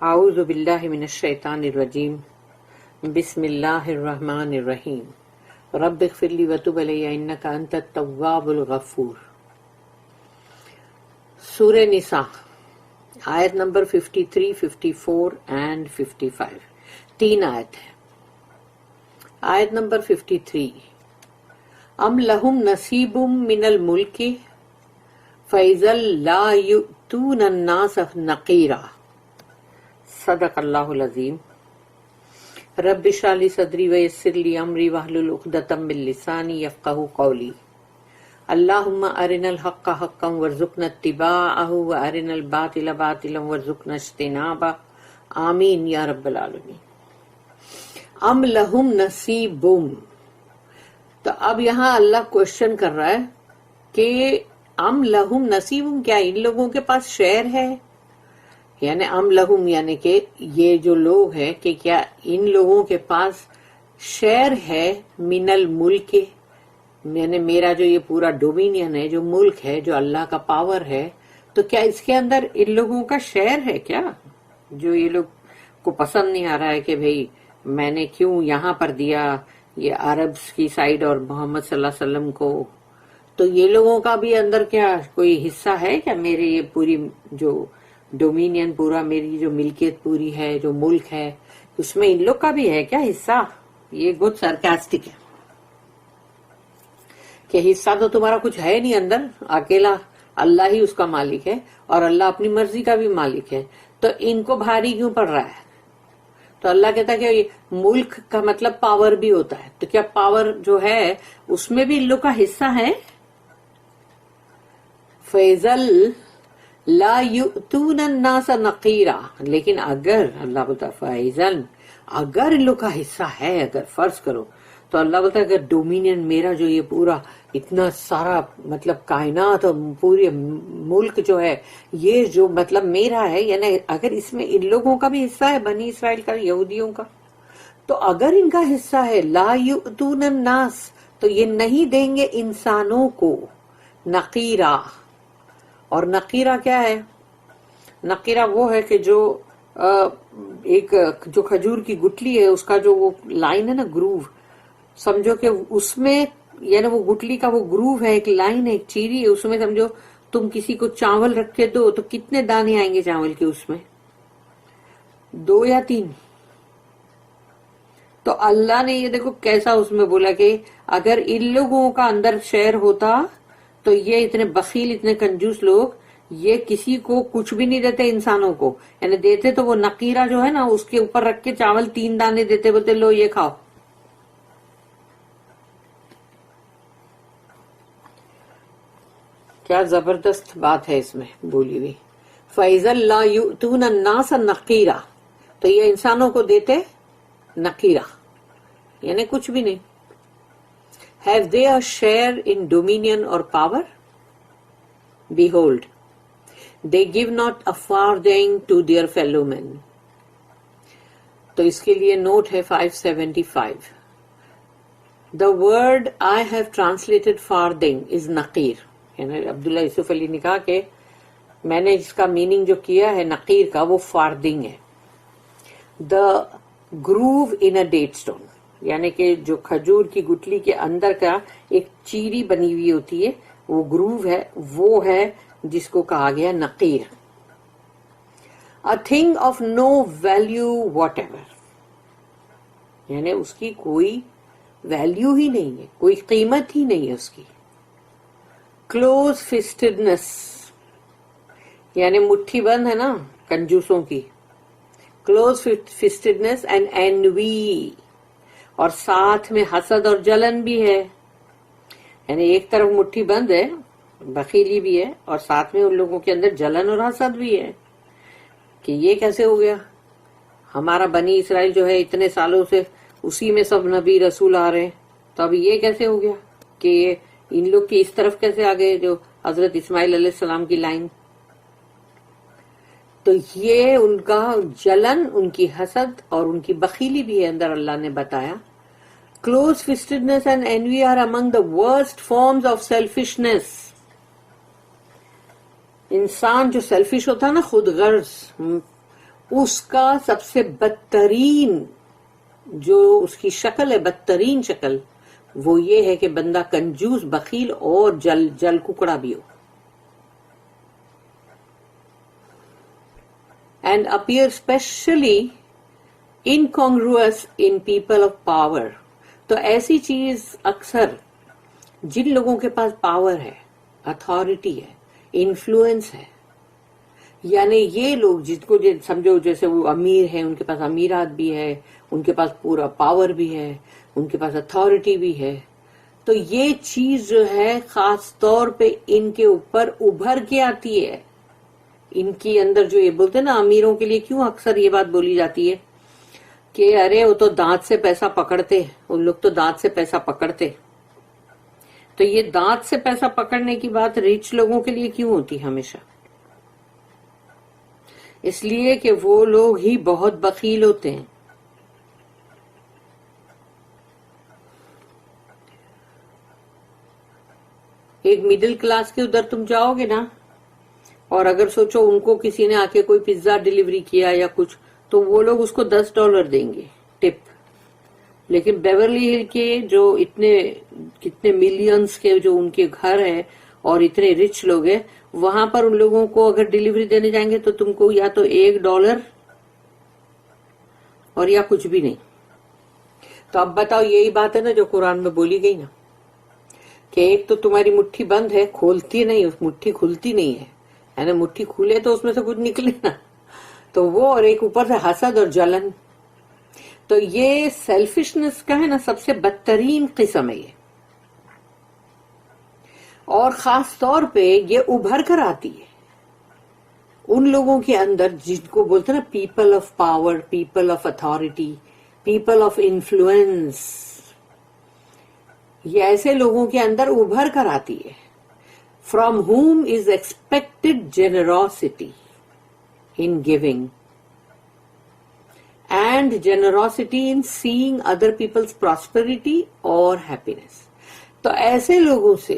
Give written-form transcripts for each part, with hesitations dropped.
اعوذ باللہ من الشیطان الرجیم بسم اللہ الرحمن الرحیم رب اغفر لی وتب علی انک انت التواب الغفور۔ سورہ نساء آیت نمبر 53, 54 and 55، 3 آیت ہے۔ آیت نمبر 53، ام لہم نصیب من الملک فإذا لا یؤتون الناس نقیرا۔ صدق اللہ العظیم۔ رب اشرح لی صدری ویسر لی امری واحلل عقدۃ من لسانی یفقہوا قولی۔ اللہم ارنا الحق حقا وارزقنا اتباعہ وارنا الباطل باطلا وارزقنا اجتنابہ، آمین یا رب العالمین۔ ام لہم نصیب، تو اب یہاں اللہ کوشچن کر رہا ہے کہ ام لہم نصیب، کیا ان لوگوں کے پاس شیئر ہے؟ یعنی ام لہم یعنی کہ یہ جو لوگ ہیں کہ کیا ان لوگوں کے پاس شیئر ہے من الملک، یعنی میرا جو یہ پورا ڈومینین ہے، جو ملک ہے، جو اللہ کا پاور ہے، تو کیا اس کے اندر ان لوگوں کا شیئر ہے کیا؟ جو یہ لوگ کو پسند نہیں آ رہا ہے کہ بھئی میں نے کیوں یہاں پر دیا یہ عربs کی سائڈ اور محمد صلی اللہ علیہ وسلم کو، تو یہ لوگوں کا بھی اندر کیا کوئی حصہ ہے کیا؟ میرے یہ پوری جو ڈومینین پورا، میری جو ملکیت پوری ہے، جو ملک ہے، اس میں ان لوگ کا بھی ہے کیا حصہ؟ یہ بہت سرکاسٹک ہے کہ حصہ تو تمہارا کچھ ہے نہیں اندر، اکیلا اللہ ہی اس کا مالک ہے اور اللہ اپنی مرضی کا بھی مالک ہے، تو ان کو بھاری کیوں پڑ رہا ہے؟ تو اللہ کہتا ہے کہ ملک کا مطلب پاور بھی ہوتا ہے، تو کیا پاور جو ہے اس میں بھی ان لوگ کا حصہ ہے؟ فیضل لا یؤتون الناس نقیرا، لیکن اگر اللہ بولتا فیضل، اگر ان لوگ کا حصہ ہے، اگر فرض کرو، تو اللہ بولتا ہے اگر ڈومینین میرا جو یہ پورا اتنا سارا مطلب کائنات اور پورے ملک جو ہے یہ جو مطلب میرا ہے، یعنی اگر اس میں ان لوگوں کا بھی حصہ ہے، بنی اسرائیل کا، یہودیوں کا، تو اگر ان کا حصہ ہے لا یؤتون الناس، تو یہ نہیں دیں گے انسانوں کو نقیرا۔ اور نقیرہ کیا ہے؟ نقیرہ وہ ہے کہ جو ایک جو کھجور کی گٹلی ہے اس کا جو وہ لائن ہے نا، گروو، سمجھو کہ اس میں یعنی وہ گٹلی کا وہ گروو ہے، ایک لائن ہے، ایک چیری ہے، اس میں سمجھو تم کسی کو چاول رکھ کے دو تو کتنے دانے آئیں گے چاول کے؟ اس میں 2 یا 3۔ تو اللہ نے یہ دیکھو کیسا اس میں بولا کہ اگر ان لوگوں کا اندر شیئر ہوتا تو یہ اتنے بخیل، اتنے کنجوس لوگ، یہ کسی کو کچھ بھی نہیں دیتے انسانوں کو، یعنی دیتے تو وہ نقیرہ جو ہے نا اس کے اوپر رکھ کے چاول 3 دانے دیتے، بولتے لو یہ کھاؤ۔ کیا زبردست بات ہے اس میں بولی ہوئی۔ فَإِذَا لَا يُؤْتُونَ النَّاسَ نَقِيرًا، تو یہ انسانوں کو دیتے نقیرہ، یعنی کچھ بھی نہیں۔ Have they a share in dominion or power? Behold, they give not a farthing to their fellow men. تو اس کے لیے نوٹ ہے 575۔ The word I have translated farthing is نقیر، یعنی عبداللہ یوسف علی نے کہا کہ میں نے اس کا میننگ جو کیا ہے نقیر کا وہ فاردنگ ہے۔ The groove in a date stone، یعنی کہ جو کھجور کی گٹلی کے اندر کا ایک چیری بنی ہوئی ہوتی ہے، وہ گروو ہے، وہ ہے جس کو کہا گیا نقیر۔ A thing of no value whatever، یعنی اس کی کوئی ویلیو ہی نہیں ہے، کوئی قیمت ہی نہیں ہے اس کی۔ Close fistedness، یعنی مٹھی بند ہے نا کنجوسوں کی۔ Close fistedness and envy، اور ساتھ میں حسد اور جلن بھی ہے، یعنی ایک طرف مٹھی بند ہے، بخیلی بھی ہے، اور ساتھ میں ان لوگوں کے اندر جلن اور حسد بھی ہے کہ یہ کیسے ہو گیا؟ ہمارا بنی اسرائیل جو ہے اتنے سالوں سے اسی میں سب نبی رسول آ رہے ہیں، تو اب یہ کیسے ہو گیا کہ یہ ان لوگ کی اس طرف کیسے آ گئے جو حضرت اسماعیل علیہ السلام کی لائن؟ تو یہ ان کا جلن، ان کی حسد اور ان کی بخیلی بھی ہے اندر، اللہ نے بتایا۔ Close fistedness and envy are among the worst forms of selfishness. انسان جو سیلفش ہوتا ہے نا، خود غرض، اس کا سب سے بدترین جو اس کی شکل ہے، بدترین شکل، وہ یہ ہے کہ بندہ کنجوس، بخیل اور جل ککڑا بھی ہو. And appear especially incongruous in people of power. تو ایسی چیز اکثر جن لوگوں کے پاس پاور ہے، اتھارٹی ہے، انفلوئنس ہے، یعنی یہ لوگ جن کو سمجھو جیسے وہ امیر ہیں، ان کے پاس امیرات بھی ہے، ان کے پاس پورا پاور بھی ہے، ان کے پاس اتھارٹی بھی ہے، تو یہ چیز جو ہے خاص طور پہ ان کے اوپر ابھر کے آتی ہے. ان کی اندر جو یہ بولتے ہیں نا، امیروں کے لیے کیوں اکثر یہ بات بولی جاتی ہے کہ ارے وہ تو دانت سے پیسہ پکڑتے، ان لوگ تو دانت سے پیسہ پکڑتے. تو یہ دانت سے پیسہ پکڑنے کی بات ریچ لوگوں کے لیے کیوں ہوتی ہمیشہ؟ اس لیے کہ وہ لوگ ہی بہت بخیل ہوتے ہیں. ایک مڈل کلاس کے ادھر تم جاؤ گے نا، اور اگر سوچو ان کو کسی نے آ کے کوئی پیزا ڈیلیوری کیا یا کچھ، تو وہ لوگ اس کو $10 دیں گے ٹپ. لیکن بیورلی ہل کے جو کتنے ملینز کے جو ان کے گھر ہیں اور اتنے رچ لوگ ہیں، وہاں پر ان لوگوں کو اگر ڈیلیوری دینے جائیں گے تو تم کو یا تو $1 اور یا کچھ بھی نہیں. تو اب بتاؤ، یہی بات ہے نا جو قرآن میں بولی گئی نا، کہ ایک تو تمہاری مٹھی بند ہے، کھولتی نہیں، اس مٹھی کھلتی نہیں ہے، یعنی مٹھی کھولے تو اس میں سے کچھ نکلے نا، تو وہ، اور ایک اوپر سے حسد اور جلن. تو یہ سیلفشنس کا ہے نا سب سے بدترین قسم ہے یہ، اور خاص طور پہ یہ ابھر کر آتی ہے ان لوگوں کے اندر جن کو بولتے ہیں نا people of power, people of authority, people of influence. یہ ایسے لوگوں کے اندر ابھر کر آتی ہے. From whom is expected generosity in giving and generosity in seeing other people's prosperity or happiness. تو ایسے لوگوں سے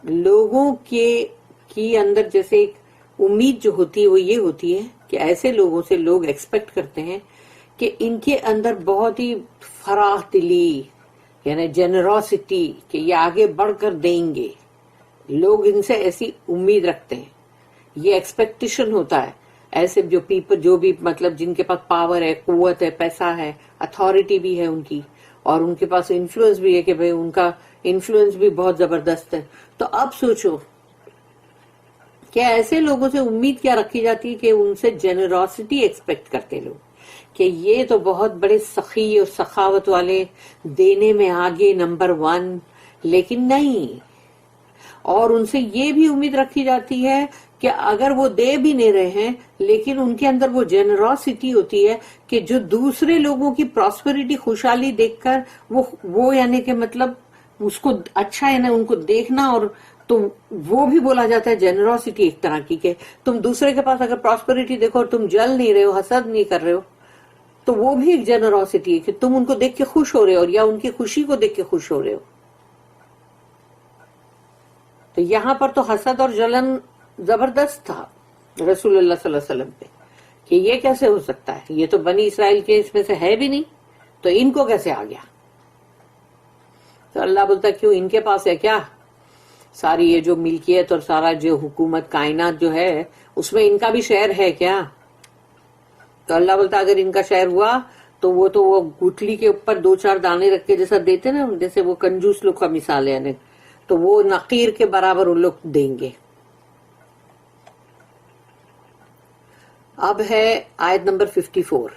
لوگوں کی اندر جیسے ایک امید جو ہوتی ہے وہ یہ ہوتی ہے کہ ایسے لوگوں سے لوگ ایکسپیکٹ کرتے ہیں کہ ان کے اندر بہت ہی فراخ دلی، یعنی جنراسٹی، کہ یہ آگے بڑھ کر دیں گے. لوگ ان سے ایسی امید رکھتے ہیں، یہ ایکسپیکٹیشن ہوتا ہے. ایسے جو پیپل جو بھی مطلب جن کے پاس پاور ہے، قوت ہے، پیسہ ہے، اتھارٹی بھی ہے ان کی، اور ان کے پاس انفلوئنس بھی ہے کہ بھئی ان کا انفلوئنس بھی بہت زبردست ہے. تو اب سوچو کہ ایسے لوگوں سے امید کیا رکھی جاتی ہے کہ ان سے جنراسٹی ایکسپیکٹ کرتے لوگ، کہ یہ تو بہت بڑے سخی اور سخاوت والے، دینے میں آگے نمبر 1. لیکن نہیں، اور ان سے یہ بھی امید رکھی جاتی ہے کہ اگر وہ دے بھی نہیں رہے ہیں لیکن ان کے اندر وہ جنراسٹی ہوتی ہے کہ جو دوسرے لوگوں کی پراسپیرٹی، خوشحالی دیکھ کر وہ یعنی کہ مطلب اس کو اچھا ہے نا ان کو دیکھنا، اور تو وہ بھی بولا جاتا ہے جنراسٹی ایک طرح کی، کہ تم دوسرے کے پاس اگر پراسپیرٹی دیکھو اور تم جل نہیں رہے ہو، حسد نہیں کر رہے ہو، تو وہ بھی ایک جنراسٹی ہے کہ تم ان کو دیکھ کے خوش ہو رہے ہو، اور یا ان کی خوشی کو دیکھ کے خوش ہو رہے ہو. تو یہاں پر تو حسد اور جلن زبردست تھا رسول اللہ صلی اللہ علیہ وسلم پہ، کہ یہ کیسے ہو سکتا ہے، یہ تو بنی اسرائیل کے اس میں سے ہے بھی نہیں، تو ان کو کیسے آ گیا. تو اللہ بولتا کیوں، ان کے پاس ہے کیا ساری یہ جو ملکیت اور سارا جو حکومت کائنات جو ہے اس میں ان کا بھی شہر ہے کیا؟ تو اللہ بولتا اگر ان کا شہر ہوا تو وہ گٹلی کے اوپر 2-4 دانے رکھ کے جیسا دیتے نا، جیسے وہ کنجوس لوگ کا مثال ہے، یعنی تو وہ نقیر کے برابر ان لوگ دیں گے. اب ہے آیت نمبر 54.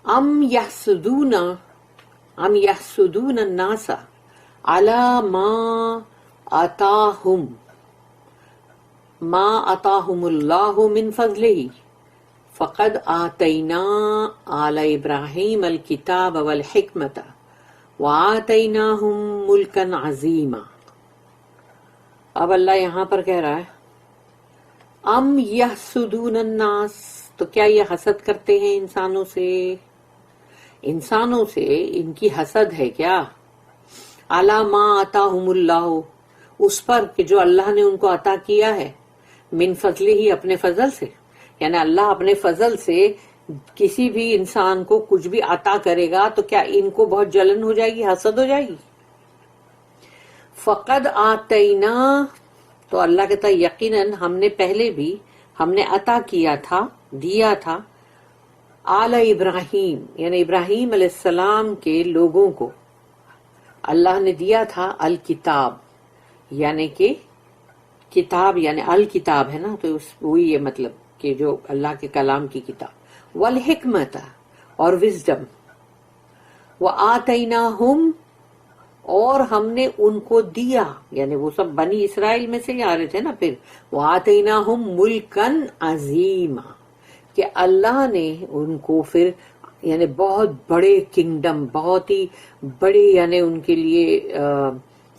ام یحسدون الناس علی ما آتاہم اللہ من فضلہ فقد آتینا آل ابراہیم الکتاب والحکمت وآتیناہم ملکا عظیما. اب اللہ یہاں پر کہہ رہا ہے ام یحسدون الناس، تو کیا یہ حسد کرتے ہیں انسانوں سے ان کی حسد ہے کیا؟ علی ما آتاہم اللہ، اس پر کہ جو اللہ نے ان کو عطا کیا ہے، من فضلہ ہی اپنے فضل سے، یعنی اللہ اپنے فضل سے کسی بھی انسان کو کچھ بھی عطا کرے گا تو کیا ان کو بہت جلن ہو جائے گی، حسد ہو جائے گی؟ فقد آتینا، تو اللہ کہتا ہے یقیناً ہم نے پہلے بھی ہم نے عطا کیا تھا، دیا تھا، آل ابراہیم یعنی ابراہیم علیہ السلام کے لوگوں کو اللہ نے دیا تھا الکتاب، یعنی کہ کتاب یعنی الکتاب ہے نا، تو وہی ہے مطلب کہ جو اللہ کے کلام کی کتاب، والحکمت اور وزڈم، وآتیناہم اور ہم نے ان کو دیا، یعنی وہ سب بنی اسرائیل میں سے ہی آ رہے تھے نا، پھر وآتیناہم ملکن عظیما، کہ اللہ نے ان کو پھر یعنی بہت بڑے کنگڈم، بہت ہی بڑے یعنی ان کے لیے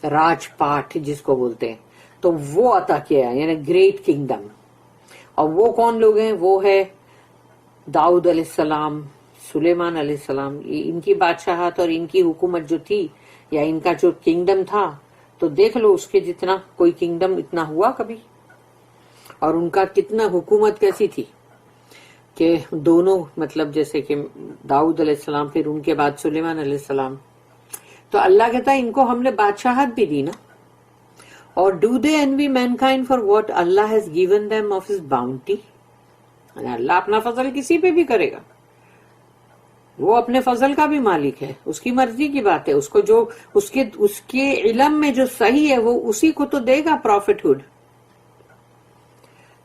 راج پاٹ جس کو بولتے ہیں، تو وہ عطا کیا ہے، یعنی گریٹ کنگڈم۔ اور وہ کون لوگ ہیں؟ وہ ہے داؤد علیہ السلام، سلیمان علیہ السلام، ان کی بادشاہت اور ان کی حکومت جو تھی یا ان کا جو کنگڈم تھا، تو دیکھ لو اس کے جتنا کوئی کنگڈم اتنا ہوا کبھی، اور ان کا کتنا حکومت کیسی تھی کہ دونوں مطلب جیسے کہ داؤد علیہ السلام پھر ان کے بعد سلیمان علیہ السلام، تو اللہ کہتا ہے ان کو ہم نے بادشاہت بھی دی نا۔ اور do they envy mankind for what Allah has given them of his bounty؟ اللہ اپنا فضل کسی پہ بھی کرے گا، وہ اپنے فضل کا بھی مالک ہے، اس کی مرضی کی بات ہے، اس کو جو اس کے علم میں جو صحیح ہے وہ اسی کو تو دے گا prophethood.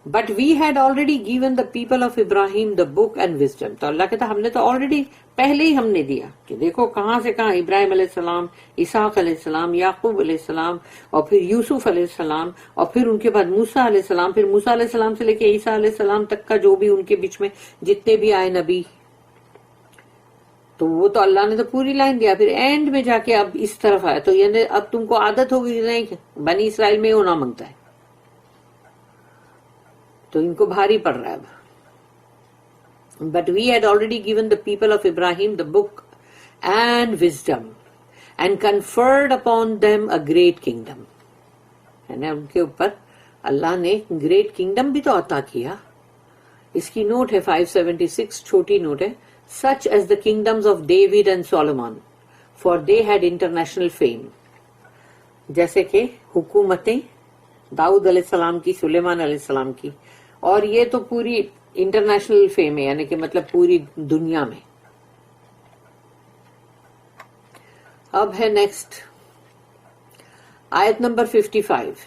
But we had already given the people of Ibrahim the book and wisdom, تو اللہ کہتا ہم نے تو آلریڈی پہلے ہی ہم نے دیا، کہ دیکھو کہاں سے کہاں، ابراہیم علیہ السلام، اسحاق علیہ السلام، یعقوب علیہ السلام، اور پھر یوسف علیہ السلام، اور پھر ان کے بعد موسیٰ علیہ السلام، پھر موسیٰ علیہ السلام سے لے کے عیسیٰ علیہ السلام تک کا جو بھی ان کے بیچ میں جتنے بھی آئے نبی، تو وہ تو اللہ نے تو پوری لائن دیا، پھر اینڈ میں جا کے اب اس طرف آیا، تو یعنی اب تم کو عادت ہوگی نہیں، بنی اسرائیل میں ہونا مانگتا ہے، تو ان کو بھاری پڑ رہا ہے اب۔ But we had already given the people of Ibrahim the book and wisdom and conferred upon them a great kingdom، یعنی ان کے اوپر اللہ نے گریٹ کنگڈم بھی تو عطا کیا۔ اس کی نوٹ ہے 576، چھوٹی نوٹ ہے، such as the kingdoms of David and Solomon for they had international fame، جیسے کہ حکومتیں داؤد علیہ السلام کی، سلیمان علیہ السلام کی، اور یہ تو پوری انٹرنیشنل فیم ہے، یعنی کہ مطلب پوری دنیا میں۔ اب ہے نیکسٹ آیت نمبر 55،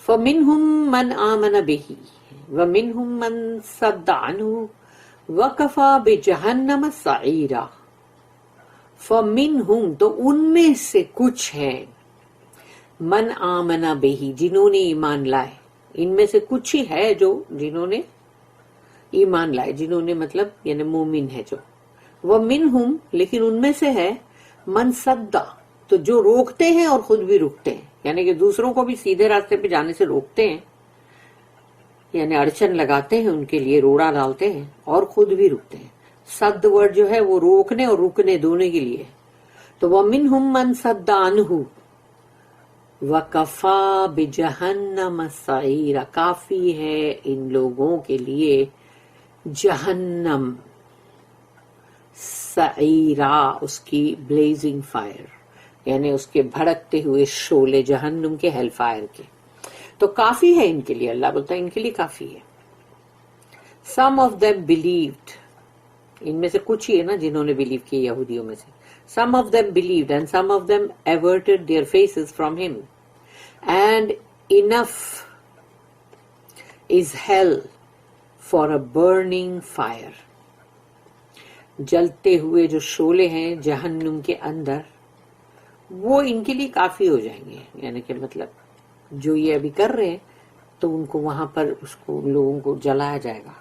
فَمِنْهُمْ مَنْ آمَنَ بِهِ وَمِنْهُمْ مَنْ صَدَّ عَنْهُ وَكَفَى بِجَهَنَّمَ سَعِيرًا۔ فَمِنْهُمْ تو ان میں سے کچھ ہیں، من آمن بہی جنہوں نے ایمان لائے، ان میں سے کچھ ہی ہے جو جنہوں نے ایمان لائے، جنہوں نے مطلب یعنی مومن ہے جو، وہ منہم لیکن ان میں سے ہے من صدا تو جو روکتے ہیں اور خود بھی رکتے ہیں، یعنی کہ دوسروں کو بھی سیدھے راستے پہ جانے سے روکتے ہیں، یعنی اڑچن لگاتے ہیں ان کے لیے، روڑا ڈالتے ہیں اور خود بھی رکتے ہیں۔ صد ورڈ جو ہے وہ روکنے اور رکنے دونوں کے لیے، تو وہ منہم من صد عنہ وَكَفَى بِجَهَنَّمَ سَعِيرًا، کافی ہے ان لوگوں کے لیے جہنم، سعیرا اس کی بلیزنگ فائر، یعنی اس کے بھڑکتے ہوئے شعلے جہنم کے ہیل فائر کے، تو کافی ہے ان کے لیے، اللہ بولتا ہے ان کے لیے کافی ہے۔ سم آف them believed، ان میں سے کچھ ہی ہے نا جنہوں نے بلیو کیا یہودیوں میں سے، some of them believed and some of them averted their faces from him and enough is hell for a burning fire، جلتے ہوئے جو شعلے ہیں جہنم کے اندر وہ ان کے لیے کافی ہو جائیں گے، یعنی کہ مطلب جو یہ ابھی کر رہے ہیں تو ان کو وہاں پر اس کو لوگوں کو جلایا جائے گا۔